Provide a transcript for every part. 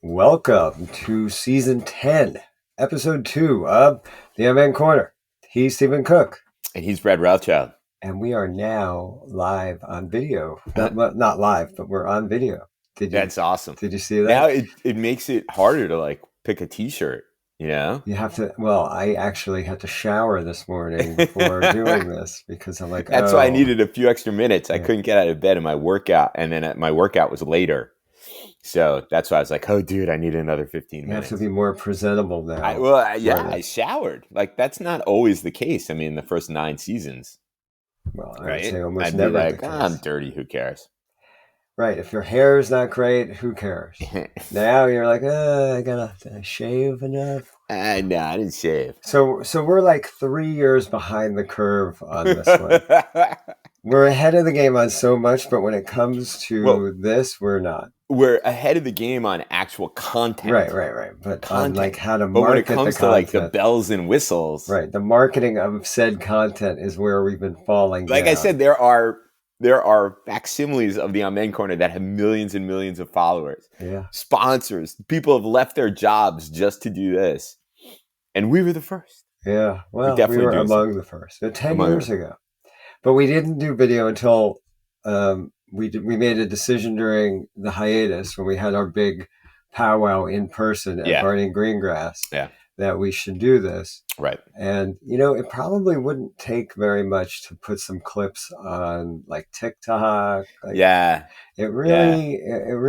Welcome to Season 10, Episode 2 of The Unmanned Corner. He's Stephen Cook. And he's Brad Rothschild. And we are now live on video. Not live, but we're on video. That's awesome. Did you see that? Now it makes it harder to pick a t-shirt, you know? You have to, I actually had to shower this morning before doing this because I'm like, That's why I needed a few extra minutes. I couldn't get out of bed in my workout, and then my workout was later. So that's why I was like, oh, dude, I need another 15 minutes. You have to be more presentable now. I showered. That's not always the case. I mean, the first 9 seasons. Well, I right? would say almost I'd never be like, the case. I'm dirty. Who cares? Right. If your hair is not great, who cares? Now you're like, did I shave enough? No, I didn't shave. So we're like 3 years behind the curve on this one. We're ahead of the game on so much, but when it comes to this, we're not. We're ahead of the game on actual content. Right. But content. On how to market the content. But when it comes to the bells and whistles. Right. The marketing of said content is where we've been falling down. I said, there are facsimiles of the Unmanned Corner that have millions and millions of followers. Yeah. Sponsors. People have left their jobs just to do this. And we were the first. Yeah. Well, we were among the first. 10 years ago. But we didn't do video until we made a decision during the hiatus when we had our big powwow in person at Barney Greengrass that we should do this. Right. And, it probably wouldn't take very much to put some clips on TikTok. It really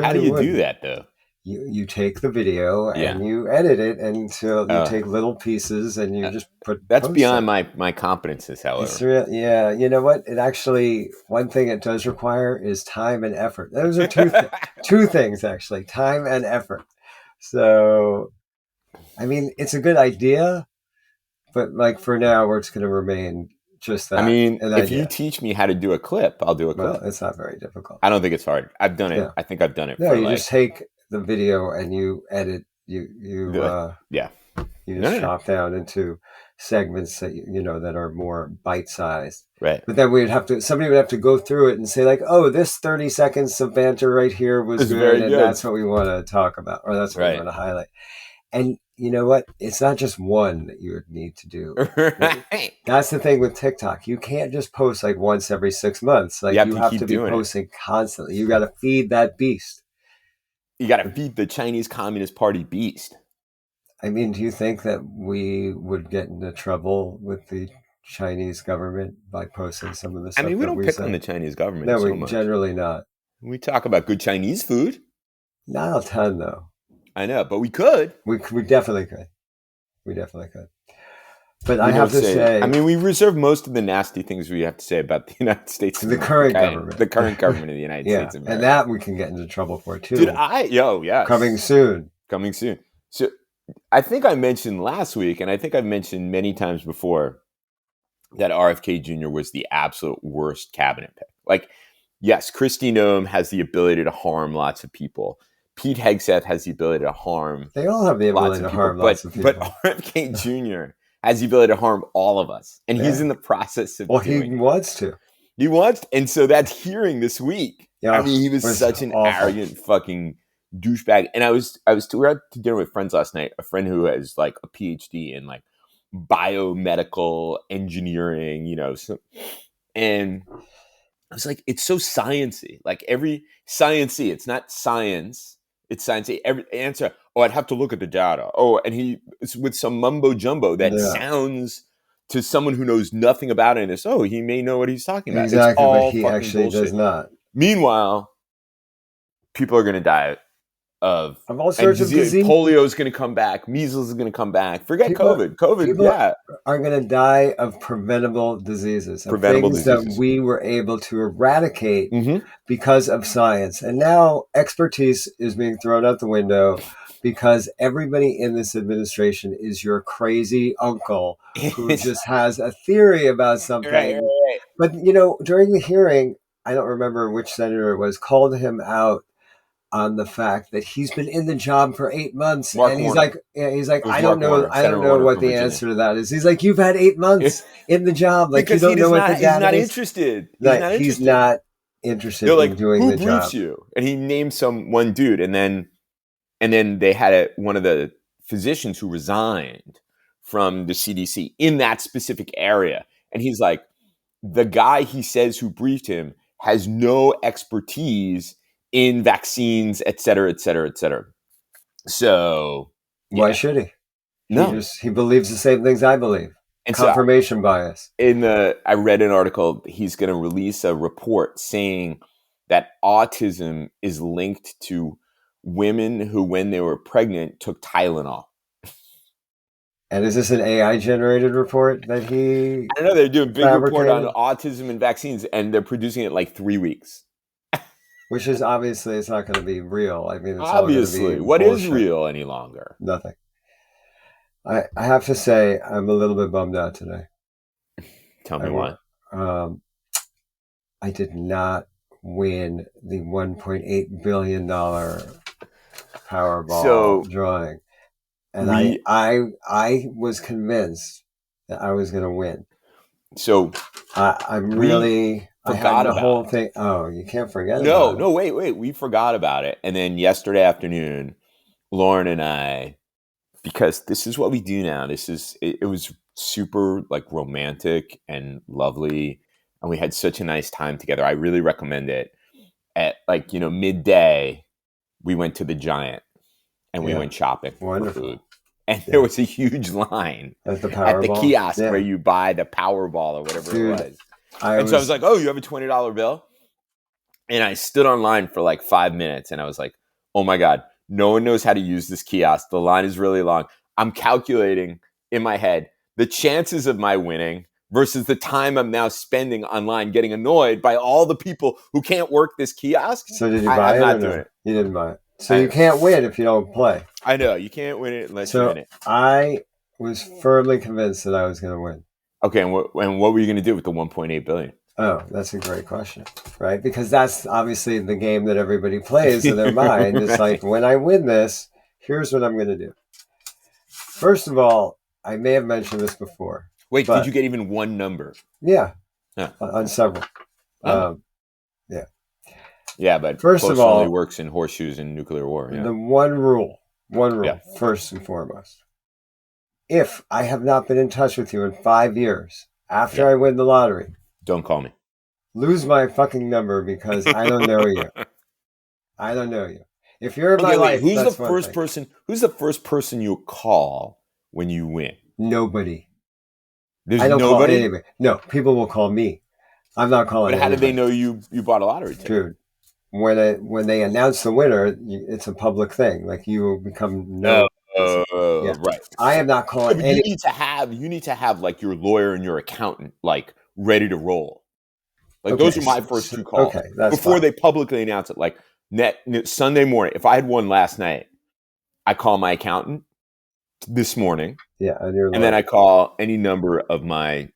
How do you wouldn't. do that, though? You take the video and you edit it until you take little pieces and you just put. That's beyond my competences, however. You know what? It actually, one thing it does require is time and effort. Those are two things, actually, time and effort. So, I mean, it's a good idea, but for now, we're just going to remain just that. I mean, if you teach me how to do a clip, I'll do a clip. Well, it's not very difficult. I don't think it's hard. I've done it. Yeah. I think I've done it. No, you just take the video and you edit. You just chop down into segments that that are more bite-sized. Right. But then somebody would have to go through it and say this 30 seconds of banter right here was good, and that's what we want to talk about, or that's what we want to highlight. And you know what? It's not just one that you would need to do. Right. That's the thing with TikTok. You can't just post once every 6 months. You have to be posting constantly. You got to feed that beast. You got to feed the Chinese Communist Party beast. I mean, do you think that we would get into trouble with the Chinese government by posting some of the stuff? I mean, we don't pick on the Chinese government. No, so we generally not. We talk about good Chinese food. Not a ton, though. I know, but we could. We definitely could. But I have to say, I mean, we reserve most of the nasty things we have to say about the United States. The current government. The current government of the United States of America. And that we can get into trouble for, too. Yes. Coming soon. So I think I mentioned last week, and I think I've mentioned many times before, that RFK Jr. was the absolute worst cabinet pick. Yes, Kristi Noem has the ability to harm lots of people. Pete Hegseth has the ability to harm. They all have the ability to harm lots of people. But RFK Jr. has the ability to harm all of us. And he's in the process of doing it. He wants to. He wants. And so that hearing this week, I mean, he was such an arrogant fucking douchebag. And we were out to dinner with friends last night, a friend who has a PhD in biomedical engineering, and I was like, it's so sciencey. Every sciencey, it's not science. It's sciencey. Every answer, I'd have to look at the data. And it's with some mumbo jumbo that sounds to someone who knows nothing about it. And he may know what he's talking about. Exactly, it's all but he actually bullshit. Does not. Meanwhile, people are going to die of all sorts of disease. Polio is going to come back. Measles is going to come back. Forget COVID. COVID, are going to die of preventable diseases. That we were able to eradicate because of science. And now expertise is being thrown out the window because everybody in this administration is your crazy uncle who just has a theory about something. Right. But, during the hearing, I don't remember which senator it was, called him out on the fact that he's been in the job for 8 months. And he's like, I don't know what the answer to that is. He's like, you've had 8 months in the job. Because you don't know what the data he's not is. Interested. He's not interested in doing the job. Who briefs you? And he named one dude. And then And then they had one of the physicians who resigned from the CDC in that specific area. And he's like, the guy he says who briefed him has no expertise in vaccines, et cetera, et cetera, et cetera. So why should he? No, he believes the same things I believe. And confirmation bias. I read an article. He's going to release a report saying that autism is linked to women who, when they were pregnant, took Tylenol. And is this an AI-generated report that he? I don't know. They're doing a big report on autism and vaccines, and they're producing it in like 3 weeks. Which is obviously, it's not going to be real. I mean, it's obviously, what bullshit. Is real any longer? Nothing. I have to say, I'm a little bit bummed out today. Tell me why. I did not win the $1.8 billion Powerball drawing. And I was convinced that I was going to win. So I'm really... I had the whole thing. Oh, you can't forget about it. No, wait. We forgot about it. And then yesterday afternoon, Lauren and I, because this is what we do now. It was super like romantic and lovely. And we had such a nice time together. I really recommend it. At midday, we went to the Giant and we went shopping for food. And there was a huge line at the kiosk where you buy the Powerball or whatever it was. So I was like, oh, you have a $20 bill? And I stood online for like 5 minutes and I was like, oh my God, no one knows how to use this kiosk. The line is really long. I'm calculating in my head the chances of my winning versus the time I'm now spending online getting annoyed by all the people who can't work this kiosk. So did you buy it? Not doing it. You didn't buy it. So you can't win if you don't play. I know. You can't win it unless you win it. I was firmly convinced that I was going to win. Okay, and what were you going to do with the $1.8 billion? Oh, that's a great question, right? Because that's obviously the game that everybody plays in their mind. It's right. Like, when I win this, here's what I'm going to do. First of all, I may have mentioned this before. Wait, did you get even one number? Yeah, on several. Yeah. Yeah, but first of all, only works in horseshoes and nuclear war. Yeah. The one rule, first and foremost. If I have not been in touch with you in 5 years after I win the lottery, don't call me. Lose my fucking number because I don't know you. I don't know you. If you're in my life, who's the first person? Who's the first person you call when you win? Nobody. There's nobody. Call anybody. No, people will call me. I'm not calling. But how did they know you bought a lottery ticket? Dude, when they announce the winner, it's a public thing. Like, you become known. Right. I am not calling. You need to have like your lawyer and your accountant like ready to roll. Like, those are my first two calls. Okay, that's before fine. They publicly announce it. Like Sunday morning, if I had won last night, I call my accountant this morning. Yeah, and then I call any number of my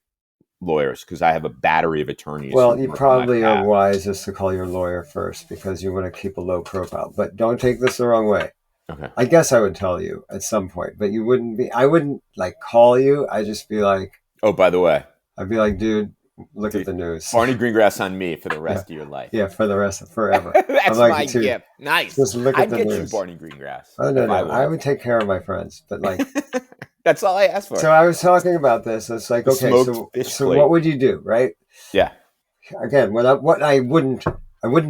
lawyers because I have a battery of attorneys. Well, you probably are wisest to call your lawyer first because you want to keep a low profile. But don't take this the wrong way. Okay. I guess I would tell you at some point, but you wouldn't be. I wouldn't like call you. I'd just be like, oh, by the way, I'd be like, dude, look at the news. Barney Greengrass on me for the rest of your life. Yeah, for the rest of forever. That's like, my gift. Nice. Just look at the news. I'd get you Barney Greengrass. Oh, no. I would take care of my friends, but like, that's all I asked for. So I was talking about this. It's like, okay, so what would you do, right? Yeah. Again, I wouldn't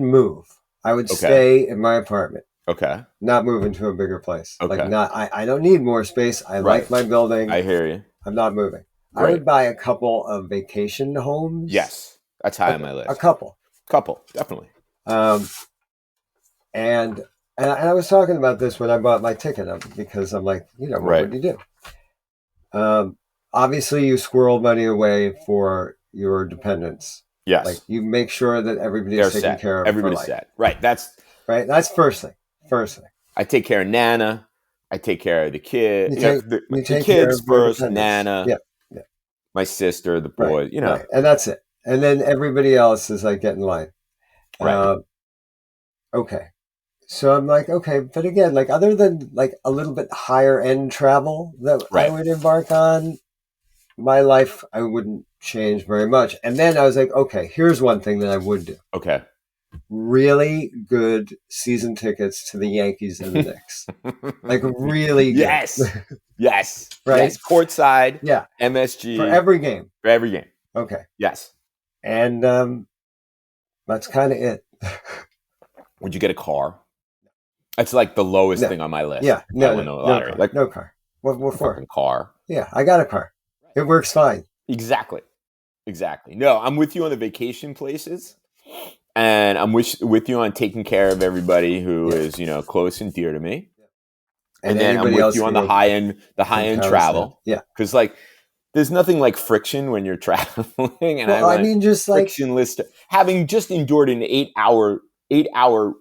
move. I would stay in my apartment. Okay. Not move into a bigger place. Okay. Like, I don't need more space. I like my building. I hear you. I'm not moving. Great. I would buy a couple of vacation homes. Yes. That's high on my list. A couple, definitely. And I was talking about this when I bought my ticket because I'm like, what would you do? Obviously you squirrel money away for your dependents. Yes. Like, you make sure that everybody's taken care of. Everybody's set. Right. That's first thing. I take care of Nana. I take care of the kid. The kids first, Nana. Yeah. My sister, the boys, Right. And that's it. And then everybody else is like, get in line. Right. Okay. So I'm like, okay, but again, like, other than like a little bit higher end travel that I would embark on, my life, I wouldn't change very much. And then I was like, okay, here's one thing that I would do. Okay. really good season tickets to the Yankees and the Knicks. Like really good. Yes. Right? Yes. Courtside. Yeah. MSG. For every game. Okay. Yes. And that's kind of it. Would you get a car? That's like the lowest thing on my list. Yeah. No car. Like, no car. What for? Fucking car. Yeah, I got a car. It works fine. Exactly. No, I'm with you on the vacation places. And I'm with you on taking care of everybody who is, close and dear to me. And then I'm with you on the high end travel. Yeah. Because like there's nothing like friction when you're traveling. And I mean just like frictionless having just endured an 8-hour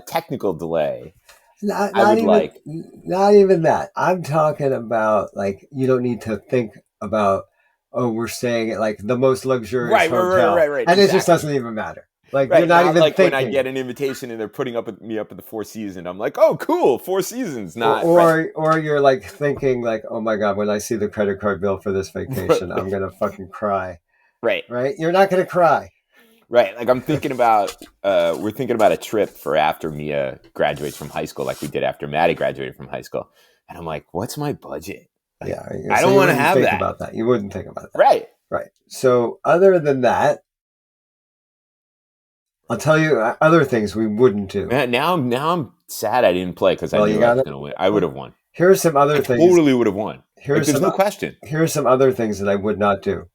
technical delay. Not even that. I'm talking about like you don't need to think about we're staying at like the most luxurious hotel. Right. And it just doesn't even matter. Like you're not even like thinking. When I get an invitation and they're putting me up at the Four Seasons, I'm like, oh, cool, Four Seasons. Not or you're like thinking like, oh my God, when I see the credit card bill for this vacation, I'm gonna fucking cry. Right. You're not gonna cry. Right. Like I'm thinking about, we're thinking about a trip for after Mia graduates from high school, like we did after Maddie graduated from high school. And I'm like, what's my budget? Like, I don't want to have that. About that. You wouldn't think about that. Right. So other than that, I'll tell you other things we wouldn't do. Man, now I'm sad I didn't play because I knew I was going to win. I would have won. Here are some other things. Totally would have won. There's no question. Here are some other things that I would not do.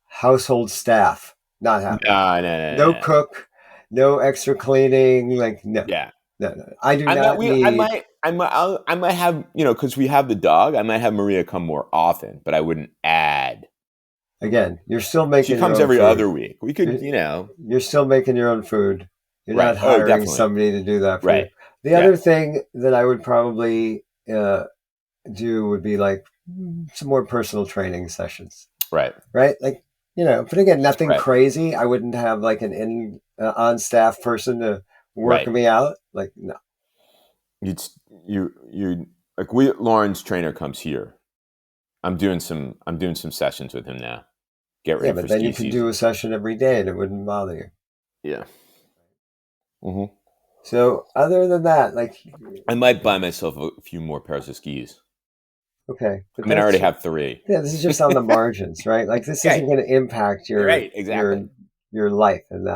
Household staff, not happening. No cook, no extra cleaning. Like no. Yeah. No. I do not need. I might have, because we have the dog. I might have Maria come more often, but I wouldn't add. Again, you're still making. She comes every other week. We could, You're still making your own food. You're not hiring somebody to do that for you. The other thing that I would probably do would be like some more personal training sessions. Right. Like, but again, nothing crazy. I wouldn't have like an on staff person to work me out. Like, no. You like Lauren's trainer comes here. I'm doing some sessions with him now. Get ready. Yeah, but then you can do a session every day and it wouldn't bother you. Yeah. Mm-hmm. So other than that, like I might buy myself a few more pairs of skis. Okay. I mean, I already have 3. Yeah, this is just on the margins, right? Like this isn't going to impact your your life, and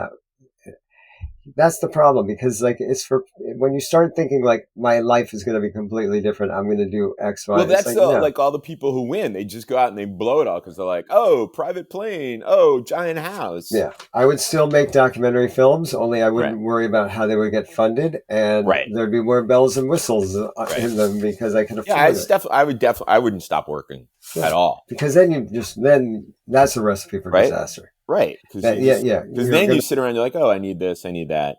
that's the problem, because like it's for when you start thinking like my life is going to be completely different, I'm going to do X, Y. Well, that's like all the people who win, they just go out and they blow it all because they're like, oh, private plane, oh, giant house. Yeah, I would still make documentary films, only I wouldn't worry about how they would get funded, and there'd be more bells and whistles in them because I could afford it. I wouldn't stop working at all, because then that's a recipe for disaster. Right. Because then you sit around, you're like, oh, I need this, I need that.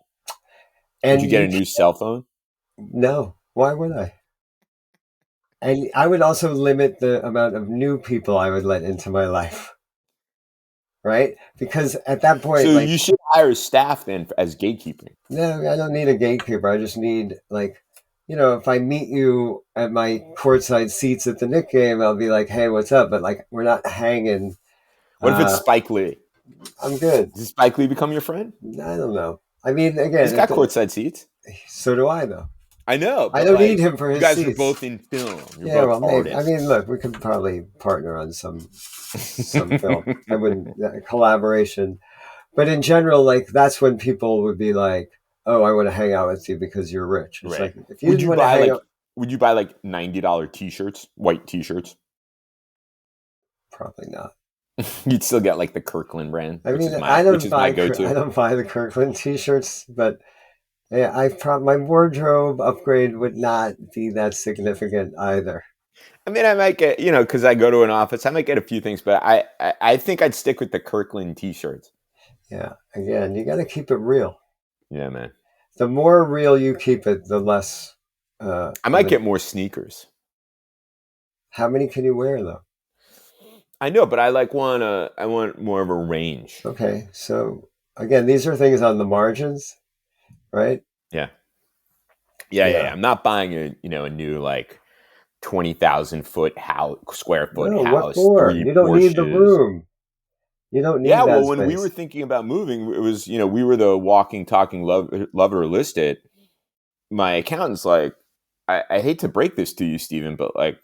And did you get a new cell phone? No. Why would I? And I would also limit the amount of new people I would let into my life. Right? Because at that point... So you should hire staff then as gatekeeping. No, I don't need a gatekeeper. I just need, like, if I meet you at my courtside seats at the Knicks game, I'll be like, hey, what's up? But, like, we're not hanging... What if it's Spike Lee? I'm good. Does Spike Lee become your friend? I don't know. I mean, again... He's got courtside seats. So do I, though. I know. I don't need him for his seats. You guys are both in film. You're both artists. I mean, look, we could probably partner on some film. I wouldn't... collaboration. But in general, like, that's when people would be like, oh, I want to hang out with you because you're rich. It's like, if you would you buy like $90 t-shirts, white t-shirts? Probably not. You'd still get like the Kirkland brand. I mean, I don't buy the Kirkland t-shirts, but my wardrobe upgrade would not be that significant either. I mean, I might get, because I go to an office, I might get a few things, but I think I'd stick with the Kirkland t-shirts. Yeah. Again, you got to keep it real. Yeah, man. The more real you keep it, the less. I might get more sneakers. How many can you wear though? I know, but I want more of a range. Okay, so again, these are things on the margins, right? Yeah. I'm not buying a new like 20,000 square foot house. What for? You don't need the room. You don't need that well, when we were thinking about moving, it was, we were the walking, talking lover listed. My accountant's like, I hate to break this to you, Stephen, but like,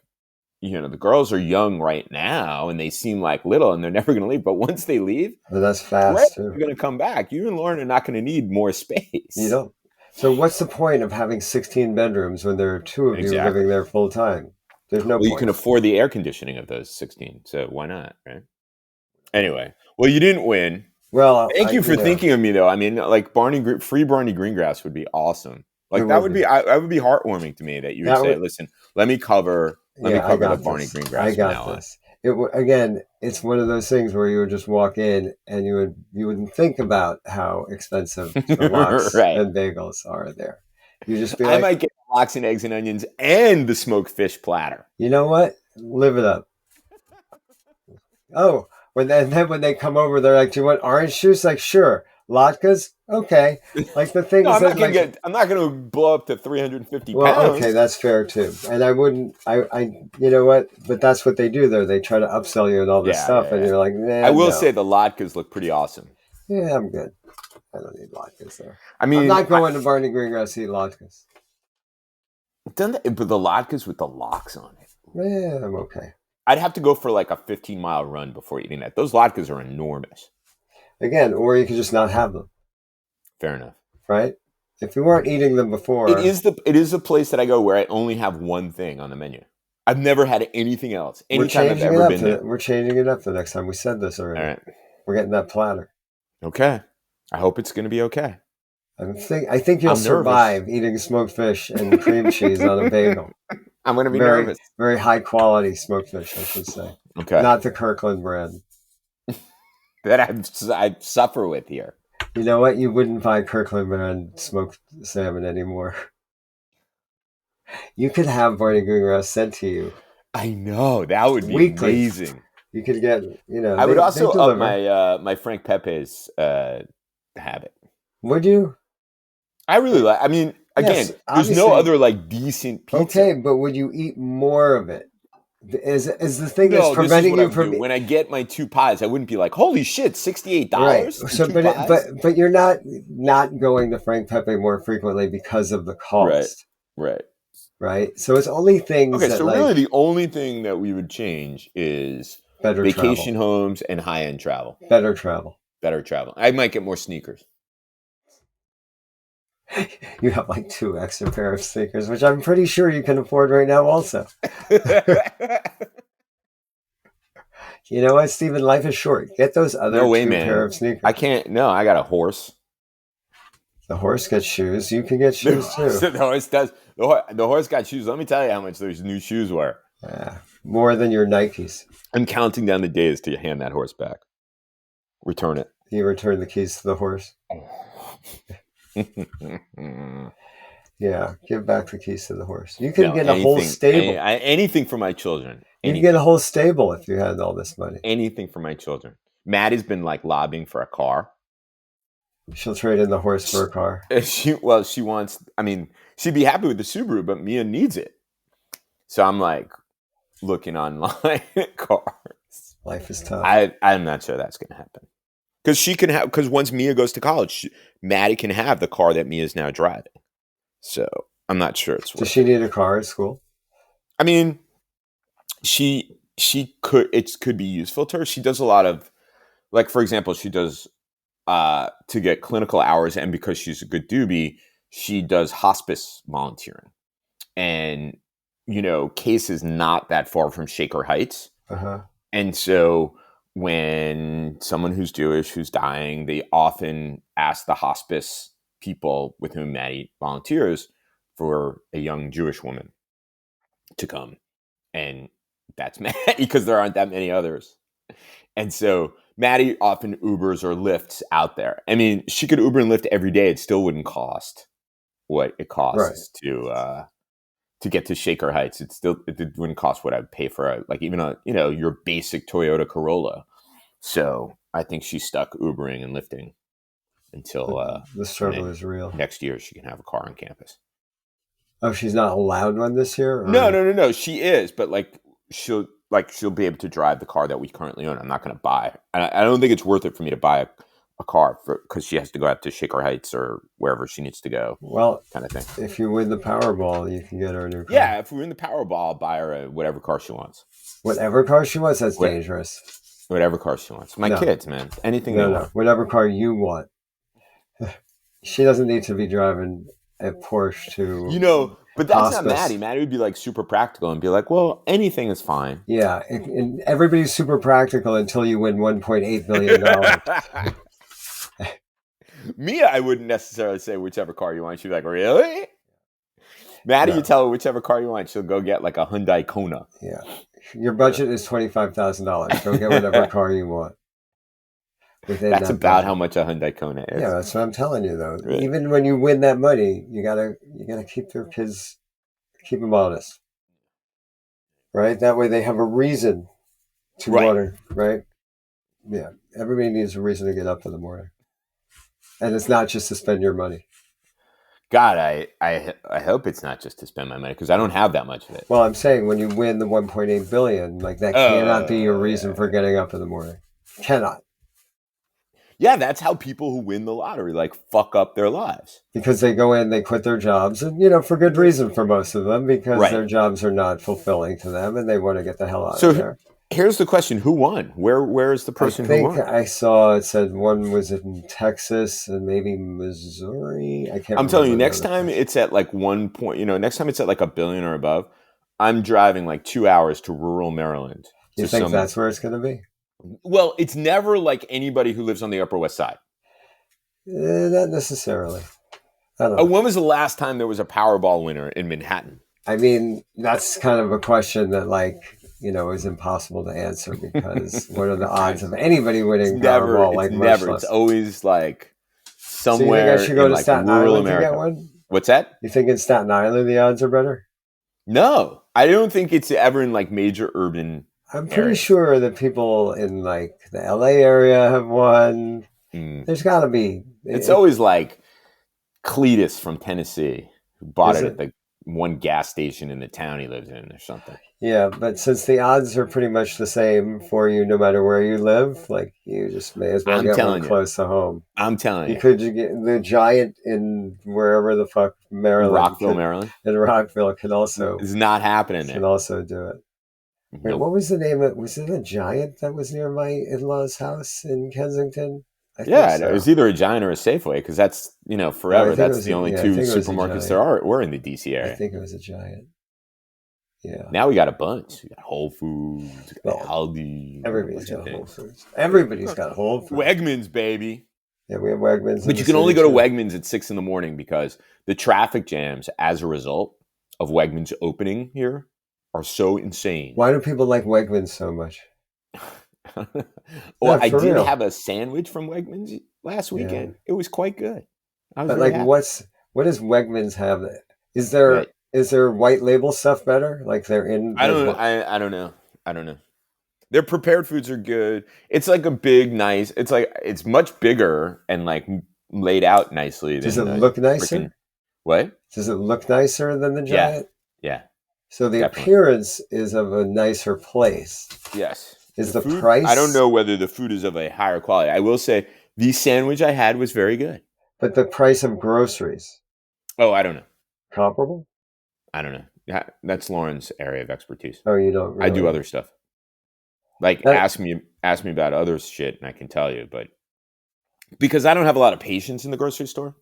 the girls are young right now and they seem like little and they're never going to leave. But once they leave, that's fast. They're going to come back. You and Lauren are not going to need more space. You don't. So what's the point of having 16 bedrooms when there are 2 of you living there full time? There's no point. You can afford the air conditioning of those 16. So why not, right? Anyway, well, you didn't win. Well, thank you for thinking of me, though. I mean, like free Barney Greengrass would be awesome. Like that would be heartwarming to me that you would say, "Listen, let me cover the Barney Greengrass." I got this. Again, it's one of those things where you would just walk in and you wouldn't think about how expensive the lox and bagels are there. You just be like, I might get lox and eggs and onions and the smoked fish platter. You know what? Live it up. Oh. When they come over, they're like, "Do you want orange juice?" Like, sure. Latkes? Okay. Like the thing is, I'm not going to blow up to 350 pounds. Well, okay, that's fair too. And I wouldn't. You know what? But that's what they do there. They try to upsell you and all this stuff, and you're like, nah. I will say the latkes look pretty awesome. Yeah, I'm good. I don't need latkes there. I mean, I'm not going to Barney Greengrass to eat latkes. But the latkes with the lox on it. Yeah, I'm okay. I'd have to go for like a 15-mile run before eating that. Those latkes are enormous. Again, or you could just not have them. Fair enough. Right? If you weren't eating them before. It is a place that I go where I only have one thing on the menu. I've never had anything else. Anytime I've ever been there. We're changing it up the next time. We said this already. All right. We're getting that platter. Okay. I hope it's going to be okay. I think you'll survive eating smoked fish and cream cheese on a bagel. I'm going to be nervous. Very high quality smoked fish, I should say. Okay. Not the Kirkland brand. That I suffer with here. You know what? You wouldn't buy Kirkland brand smoked salmon anymore. You could have Barney Greengrass sent to you. I know. That would be amazing. You could get, I would also up my Frank Pepe's habit. Would you? I really like. I mean, again, there's no other like decent pizza. Okay, but would you eat more of it? Is the thing that's preventing you from when I get my 2 pies, I wouldn't be like, "Holy shit, $68!" Right. So, but you're not going to Frank Pepe more frequently because of the cost. Right. So it's only things. Okay, so really the only thing that we would change is better vacation homes and high-end travel. Better travel. I might get more sneakers. You have like 2 extra pair of sneakers, which I'm pretty sure you can afford right now also. You know what, Stephen? Life is short. Get those other 2 pair of sneakers. I can't. No, I got a horse. The horse gets shoes. You can get shoes too. The horse does. The horse got shoes. Let me tell you how much those new shoes were. More than your Nikes. I'm counting down the days to hand that horse back. Return it. You return the keys to the horse? Yeah, give back the keys to the horse. You can get a whole stable. Anything for my children. You can get a whole stable if you had all this money. Anything for my children. Maddie's been like lobbying for a car. She'll trade in the horse for a car. She wants. I mean, she'd be happy with the Subaru, but Mia needs it. So I'm like looking online at cars. Life is tough. I'm not sure that's going to happen. Because once Mia goes to college, Maddie can have the car that Mia's now driving. So I'm not sure it's. Does she need a car at school? I mean, she could. It could be useful to her. She does a lot of, like, for example, she does to get clinical hours, and because she's a good doobie, she does hospice volunteering, and Case is not that far from Shaker Heights, and so. When someone who's Jewish, who's dying, they often ask the hospice people with whom Maddie volunteers for a young Jewish woman to come. And that's Maddie because there aren't that many others. And so Maddie often Ubers or Lyfts out there. I mean, she could Uber and Lyft every day. It still wouldn't cost what it costs to get to Shaker Heights. It wouldn't cost what I'd pay for your basic Toyota Corolla. So I think she's stuck Ubering and Lyfting until the struggle is real. Next year she can have a car on campus. Oh, she's not allowed one this year? Or? No. She is, but like she'll like she'll be able to drive the car that we currently own. I'm not going to buy. I don't think it's worth it for me to buy a car because she has to go out to Shaker Heights or wherever she needs to go. Well, kind of thing. If you win the Powerball, you can get her a new car. Yeah, if we win the Powerball, I'll buy her whatever car she wants. Whatever car she wants? That's dangerous. Whatever car she wants. My kids, man. Anything they want. Whatever car you want. She doesn't need to be driving a Porsche to but that's hospice. Not Maddie. Maddie would be like super practical and be like, well, anything is fine. Yeah, and everybody's super practical until you win $1.8 billion. Mia, I wouldn't necessarily say whichever car you want. She'd be like, really? Maddie, you tell her whichever car you want. She'll go get like a Hyundai Kona. Yeah. Your budget is $25,000. Go get whatever car you want. That's about how much a Hyundai Kona is. Yeah, that's what I'm telling you, though. Really? Even when you win that money, you gotta keep your kids, keep them honest, right? That way they have a reason to water, right? Yeah, everybody needs a reason to get up in the morning, and it's not just to spend your money. God, I hope it's not just to spend my money because I don't have that much of it. Well, I'm saying when you win the $1.8 billion, like that cannot be your reason for getting up in the morning. Cannot. Yeah, that's how people who win the lottery like fuck up their lives. Because they go in, they quit their jobs, and for good reason for most of them, because their jobs are not fulfilling to them, and they want to get the hell out of there. Here's the question: who won? Where is the person who won? I saw it said one was in Texas and maybe Missouri. I can't. I'm telling you, next time it's at like 1 point. Next time it's at like $1 billion or above, I'm driving like 2 hours to rural Maryland. You think that's where it's going to be? Well, it's never like anybody who lives on the Upper West Side. Not necessarily. I don't know. When was the last time there was a Powerball winner in Manhattan? I mean, that's kind of a question that is impossible to answer because what are the odds of anybody winning Powerball? It's always like somewhere. So you think I should go to Staten Island to get one? What's that? You think in Staten Island the odds are better? No, I don't think it's ever in like major urban. I'm pretty sure that people in like the LA area have won. There's got to be. It's always like Cletus from Tennessee who bought it at the one gas station in the town he lives in or something. Yeah, but since the odds are pretty much the same for you no matter where you live, like you just may as well get one close to home. I'm telling you. You could get the Giant in wherever the fuck Maryland. Rockville, Maryland? In Rockville can also. It's not happening there. Can also do it. Wait, what was the name of it? Was it a Giant that was near my in-laws' house in Kensington? It was either a Giant or a Safeway because that's, forever. That's the only two supermarkets there were in the DC area. I think it was a Giant. Yeah. Now we got a bunch. We got Whole Foods, we got Aldi. Everybody's got Whole Foods. Everybody's got Whole Foods. Wegmans, baby. Yeah, we have Wegmans. But you can only go to Wegmans at 6 a.m. because the traffic jams as a result of Wegmans opening here are so insane. Why do people like Wegmans so much? Well, I did have a sandwich from Wegmans last weekend. Yeah. It was quite good. But like, what does Wegmans have? Is there white label stuff better? Like they're in? I don't know. Their prepared foods are good. It's like a big, nice. It's much bigger and like laid out nicely. Does it look nicer? What? Does it look nicer than the Giant? Yeah. So the appearance is of a nicer place. Yes. Is the price? I don't know whether the food is of a higher quality. I will say the sandwich I had was very good. But the price of groceries? Oh, I don't know. Comparable? I don't know. That's Lauren's area of expertise. Oh, you don't really? I do other stuff. Like ask me about other shit and I can tell you, but because I don't have a lot of patience in the grocery store.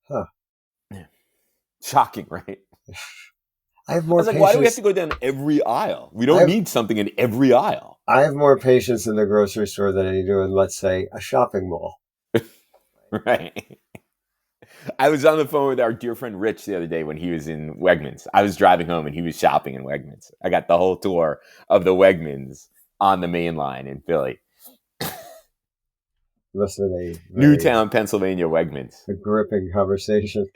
Huh. Yeah. Shocking, right? I have more patience. Why do we have to go down every aisle? We don't need something in every aisle. I have more patience in the grocery store than I do in, let's say, a shopping mall. Right. I was on the phone with our dear friend Rich the other day when he was in Wegmans. I was driving home and he was shopping in Wegmans. I got the whole tour of the Wegmans on the main line in Philly. Listen to Newtown, Pennsylvania Wegmans. A gripping conversation.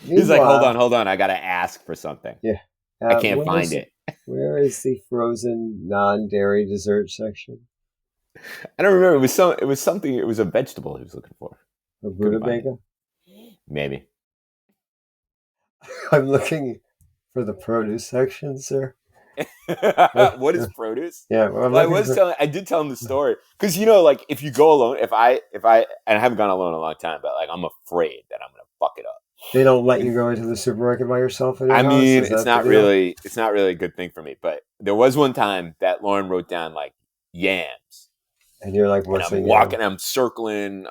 He's like, hold on. I got to ask for something. Yeah. I can't find it. Where is the frozen non-dairy dessert section? I don't remember. It was something. It was a vegetable he was looking for. A rutabaga? Maybe. I'm looking For the produce section, sir? What is produce? Yeah, well, I did tell him the story because like if you go alone, if I and I haven't gone alone in a long time, but like I'm afraid that I'm gonna fuck it up. They don't let you go into the supermarket by yourself in your house? I mean, it's not really a good thing for me. But there was one time that Lauren wrote down like yams, and you're like, what's and I'm walking, I'm circling.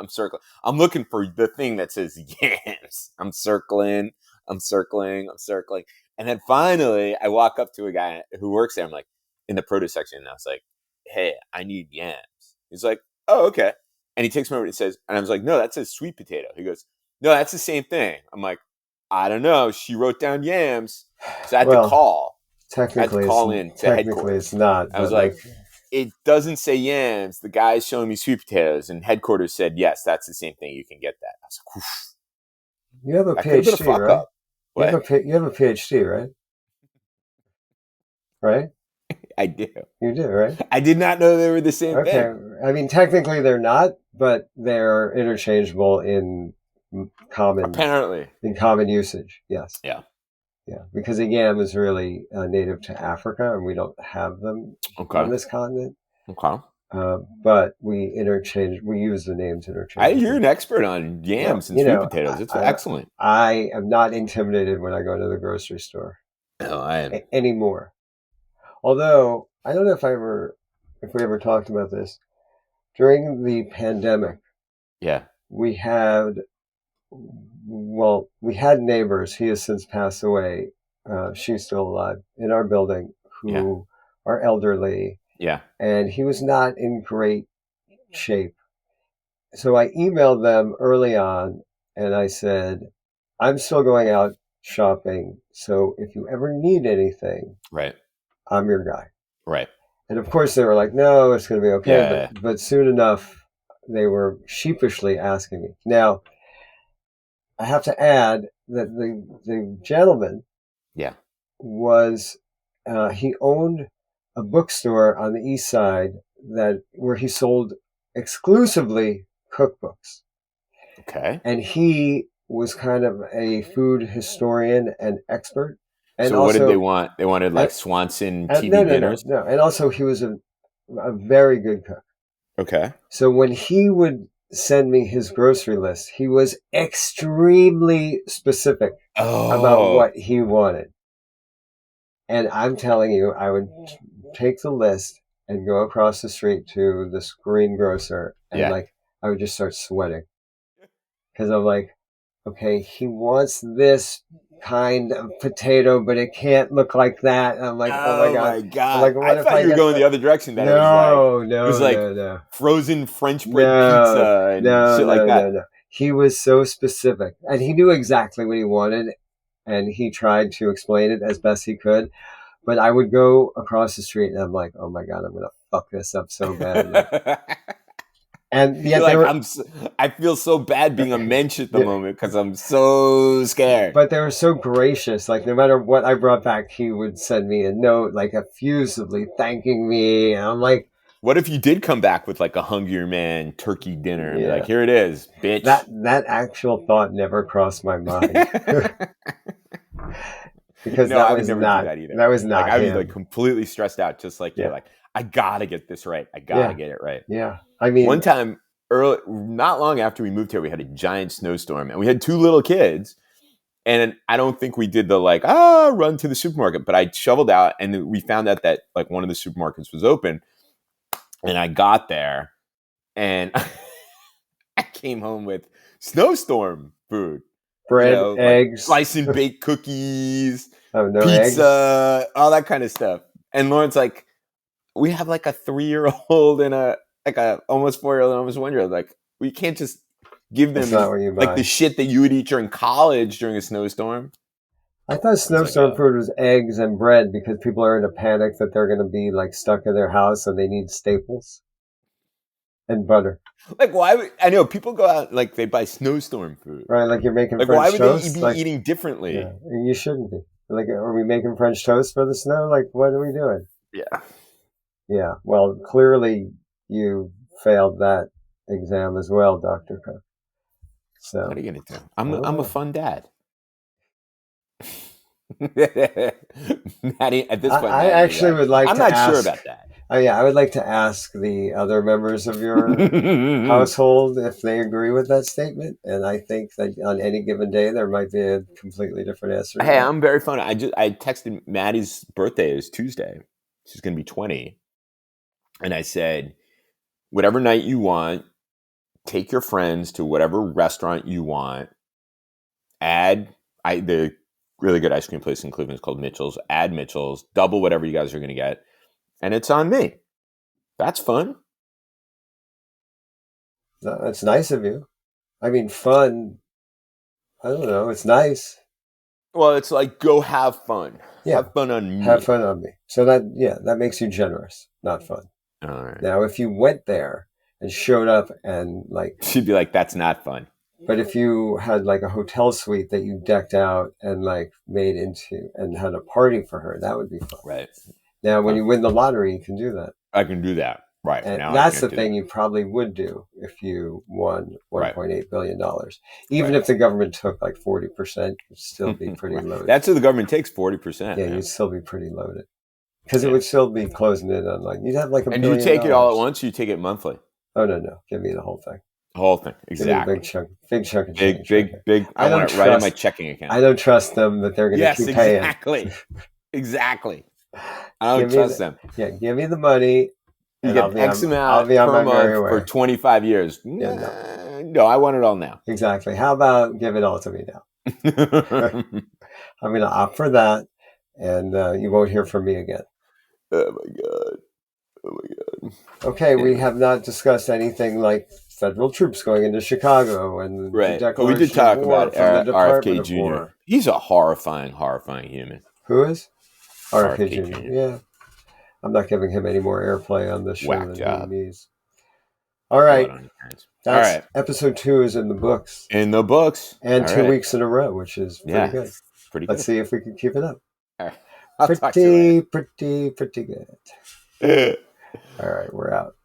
I'm looking for the thing that says yams. I'm circling. And then finally, I walk up to a guy who works there. I'm like, in the produce section, and I was like, hey, I need yams. He's like, oh, okay. And he takes me over and says, and I was like, no, that says sweet potato. He goes, no, that's the same thing. I'm like, I don't know. She wrote down yams. So I had to call. Technically, headquarters. It's not. I was like, it doesn't say yams. The guy's showing me sweet potatoes, and headquarters said, yes, that's the same thing. You can get that. I was like, oof. You have a PhD, right? What? You have a PhD, right? Right? I do. You do, right? I did not know they were the same thing. Okay. I mean, technically they're not, but they're interchangeable in common usage. Yes. Yeah. Yeah. Because a yam is really native to Africa, and we don't have them on this continent. Okay. But we use the names interchangeably. You're an expert on yams and sweet potatoes. It's excellent. I am not intimidated when I go to the grocery store. No, I am. Anymore. Although, I don't know if we ever talked about this. During the pandemic, we had neighbors. He has since passed away. She's still alive in our building, who are elderly. Yeah. And he was not in great shape. So I emailed them early on and I said, I'm still going out shopping. So if you ever need anything, I'm your guy. Right. And of course they were like, no, it's going to be okay. But soon enough, they were sheepishly asking me. Now, I have to add that the gentleman was, he owned a bookstore on the east side where he sold exclusively cookbooks. Okay. And he was kind of a food historian and expert. And so what did they want? They wanted like Swanson TV dinners? No. And also he was a very good cook. Okay. So when he would send me his grocery list, he was extremely specific about what he wanted. And I'm telling you, I would take the list and go across the street to this greengrocer, and I would just start sweating. Because I'm like, okay, he wants this kind of potato, but it can't look like that. And I'm like, oh my god! I'm like, I thought you were going the other direction. That it was like frozen French bread pizza and shit like that. No. He was so specific, and he knew exactly what he wanted, and he tried to explain it as best he could. But I would go across the street, and I'm like, oh my god, I'm gonna fuck this up so bad. And yet I feel so bad being a mensch at the moment because I'm so scared. But they were so gracious. Like, no matter what I brought back, he would send me a note, like effusively thanking me. And I'm like, what if you did come back with like a Hungry Man turkey dinner and be like, here it is, bitch? That actual thought never crossed my mind. Because that was not that either. That was not. Like, I was like completely stressed out, just like you're like, I gotta get this right. I gotta get it right. Yeah. I mean, one time not long after we moved here, we had a giant snowstorm and we had two little kids. And I don't think we did the run to the supermarket, but I shoveled out and we found out that like one of the supermarkets was open. And I got there and I came home with snowstorm food. Bread, eggs, slice and baked cookies, pizza, eggs. All that kind of stuff. And Lauren's like, we have like a 3-year-old and a almost 4-year-old and almost 1-year-old. Like, we can't just give them like the shit that you would eat during college during a snowstorm. I thought snowstorm food was eggs and bread because people are in a panic that they're going to be like stuck in their house and they need staples and butter. Like, why? I know people go out like they buy snowstorm food, right? Like you're making French toast. Why would they be eating differently? Yeah, you shouldn't be. Like, are we making French toast for the snow? Like, what are we doing? Yeah. Yeah. Well, clearly you failed that exam as well, Dr. Cook. So what are you gonna do? I'm a fun dad. Maddie, at this point, I actually would like. I'm not sure about that. Oh yeah, I would like to ask the other members of your household if they agree with that statement. And I think that on any given day there might be a completely different answer. Hey, I'm very fun. I texted Maddie's birthday is Tuesday. She's going to be 20, and I said, whatever night you want, take your friends to whatever restaurant you want. The really good ice cream place in Cleveland is called Mitchell's. Add Mitchell's, double whatever you guys are going to get, and it's on me. That's fun. That's nice of you. I mean, fun. I don't know. It's nice. Well, it's like, go have fun. Yeah. Have fun on me. Have fun on me. So that makes you generous, not fun. All right. Now, if you went there and showed up and like... She'd be like, that's not fun. But if you had like a hotel suite that you decked out and like made into and had a party for her, that would be fun. Right. Now, when you win the lottery, you can do that. I can do that. Right. And now that's the thing you probably would do if you won $1.8 billion. Even if the government took like 40%, you'd still be pretty loaded. That's what the government takes, 40%. Yeah, you'd still be pretty loaded. Because it would still be closing in on like, you'd have like $1 billion. And you take it all at once, or you take it monthly? Oh, no. Give me the whole thing. The whole thing, exactly. Big chunk of change. Big. I want it right in my checking account. I don't trust them that they're going to keep paying. Exactly. I don't trust them. Yeah, give me the money. You get X amount per month for 25 years. No, I want it all now. Exactly. How about give it all to me now? I'm going to opt for that, and you won't hear from me again. Oh, my God. Okay, we have not discussed anything like federal troops going into Chicago and right. But we did talk about RFK Jr. He's a horrifying human. Who is? RFK Jr. Yeah. I'm not giving him any more airplay on this show than he needs. All right. Episode 2 is in the books. In the books. And 2 weeks in a row, which is pretty good. Let's see if we can keep it up. Pretty good. All right, we're out.